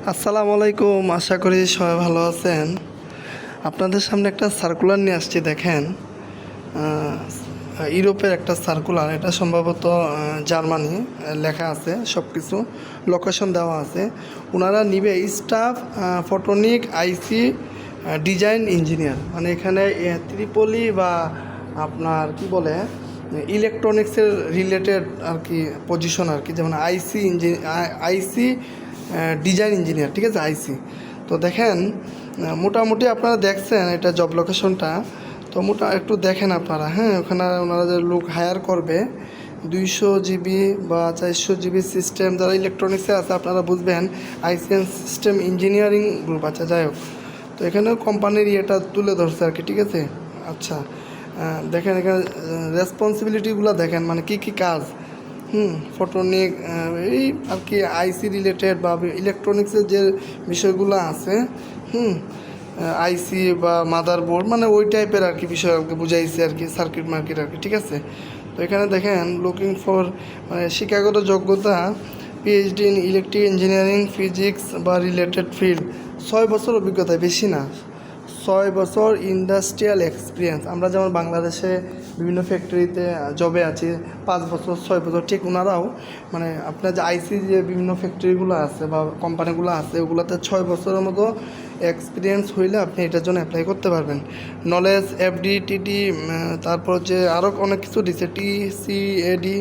আসসালামু আলাইকুম, আশা করি সবাই ভালো আছেন। আপনাদের সামনে একটা সার্কুলার নিয়ে আসছি। দেখেন, ইউরোপের একটা সার্কুলার, এটা সম্ভবত জার্মানি, লেখা আছে সব কিছু, লোকেশন দেওয়া আছে। ওনারা নিবে staff photonic IC design engineer, মানে এখানে ত্রিপলি বা আপনার কি বলে ইলেকট্রনিক্সের রিলেটেড আর কি পজিশন আর কি, যেমন আইসি ডিজাইন ইঞ্জিনিয়ার, ঠিক আছে, আইসি। তো দেখেন, মোটামুটি আপনারা দেখছেন এটা জব লোকেশনটা, তো একটু দেখেন আপনারা। হ্যাঁ, ওখানে ওনারা যে লোক হায়ার করবে 200 জিবি বা 400 জিবি সিস্টেম, যারা ইলেকট্রনিক্সে আছে আপনারা বুঝবেন, আইসিএন সিস্টেম ইঞ্জিনিয়ারিং গ্রুপ। আচ্ছা, যাই হোক, তো এখানেও কোম্পানির ইয়েটা তুলে ধরছে আর কি, ঠিক আছে। আচ্ছা, দেখেন এখানে রেসপন্সিবিলিটিগুলো দেখেন, মানে কি কি কাজ। ফটোনিক এই আর কি আইসি রিলেটেড বা ইলেকট্রনিক্সের যে বিষয়গুলো আছে, আইসি বা মাদারবোর্ড, মানে ওই টাইপের আর কি বিষয় আর কি বুঝাইছে আর কি, সার্কিট মার্কেট আর কি, ঠিক আছে। তো এখানে দেখেন লুকিং ফর মানে শিক্ষাগত যোগ্যতা PhD in electric engineering physics বা রিলেটেড ফিল্ড, 6 বছর অভিজ্ঞতা, বেশি না, 6 বছর ইন্ডাস্ট্রিয়াল এক্সপিরিয়েন্স। আমরা যেমন বাংলাদেশে বিভিন্ন ফ্যাক্টরিতে জবে আছি 5 বছর 6 বছর, ঠিক ওনারাও মানে আপনার যে আইসি যে বিভিন্ন ফ্যাক্টরিগুলো আছে বা কোম্পানিগুলো আছে, ওগুলোতে 6 বছরের মতো এক্সপিরিয়েন্স হইলে আপনি এটার জন্য অ্যাপ্লাই করতে পারবেন। নলেজ এফডি টিডি, তারপর যে আরও অনেক কিছু দিচ্ছে, টিসিএডি,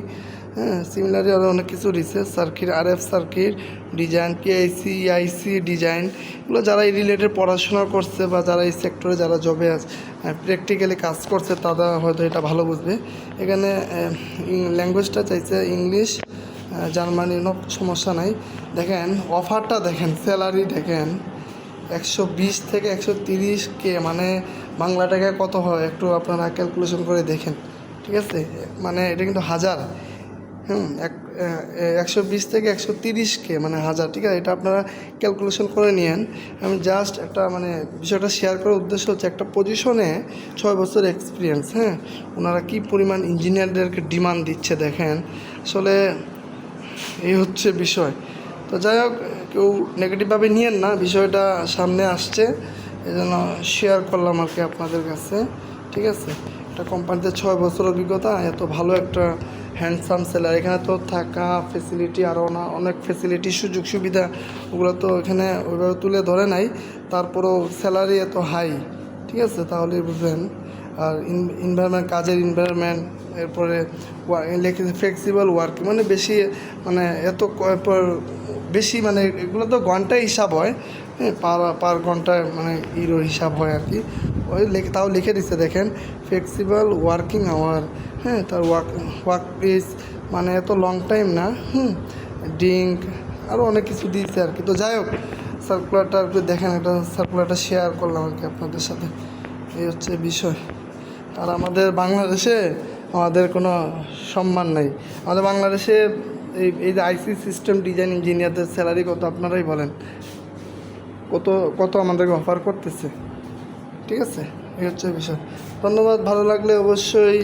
হ্যাঁ, সিমিলারলি আরও অনেক কিছু research circuit, RF circuit design, PIC IC design, এগুলো যারা এই রিলেটেড পড়াশোনা করছে বা যারা এই সেক্টরে যারা জবে আছে, প্র্যাকটিক্যালি কাজ করছে, তারা হয়তো এটা ভালো বুঝবে। এখানে ল্যাঙ্গুয়েজটা চাইছে ইংলিশ, জার্মানি, সমস্যা নাই। দেখেন অফারটা দেখেন, স্যালারি দেখেন 120 থেকে 130K, মানে বাংলা টাকায় কত হয় একটু আপনারা ক্যালকুলেশন করে দেখেন, ঠিক আছে। মানে এটা কিন্তু হাজার, 120 থেকে 130K মানে হাজার, ঠিক আছে। এটা আপনারা ক্যালকুলেশন করে নিয়েন। আমি জাস্ট একটা মানে বিষয়টা শেয়ার করার উদ্দেশ্য হচ্ছে, একটা পজিশনে 6 বছর এক্সপিরিয়েন্স, হ্যাঁ, ওনারা কী পরিমাণ ইঞ্জিনিয়ারদেরকে ডিমান্ড দিচ্ছে দেখেন, আসলে এই হচ্ছে বিষয়। তো যাই হোক, কেউ নেগেটিভভাবে নিয়েন না, বিষয়টা সামনে আসছে এই জন্য শেয়ার করলাম আর কি আপনাদের কাছে, ঠিক আছে। একটা কোম্পানিতে 6 বছর অভিজ্ঞতা, এত ভালো একটা হ্যান্ডসাম সেলার, এখানে তো থাকা ফেসিলিটি আরও অনেক ফেসিলিটি সুযোগ সুবিধা, ওগুলো তো এখানে ওইভাবে তুলে ধরে নাই, তারপরেও স্যালারি এত হাই, ঠিক আছে, তাহলে বুঝবেন। আর এনভায়রনমেন্ট, কাজের এনভায়রনমেন্ট, এরপরে লিখেছে ফ্লেক্সিবল ওয়ার্কিং, মানে বেশি মানে এত বেশি মানে এগুলো তো ঘন্টায় হিসাব হয়, হ্যাঁ, পার ঘন্টায় মানে হিসাব হয় আর কি, ওই তাও লিখে দিচ্ছে দেখেন, ফ্লেক্সিবল ওয়ার্কিং আওয়ার, হ্যাঁ, তার ওয়ার্ক প্লেস, মানে এত লং টাইম না, ড্রিঙ্ক, আরও অনেক কিছু দিয়েছে আর কি। তো যাই হোক, সার্কুলারটা আর কি দেখেন, এটা সার্কুলারটা শেয়ার করলাম আর কি আপনাদের সাথে, এই হচ্ছে বিষয়। আর আমাদের বাংলাদেশে আমাদের কোনো সম্মান নাই। আমাদের বাংলাদেশে এই যে আইসি সিস্টেম ডিজাইন ইঞ্জিনিয়ারদের স্যালারি কত আপনারাই বলেন, কত কত আমাদেরকে অফার করতেছে, ঠিক আছে। এই হচ্ছে বিষয়। ধন্যবাদ, ভালো লাগলে অবশ্যই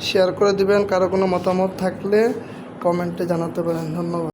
শেয়ার করে দিবেন, কারো কোনো মতামত থাকলে কমেন্টে জানাতে পারেন। ধন্যবাদ।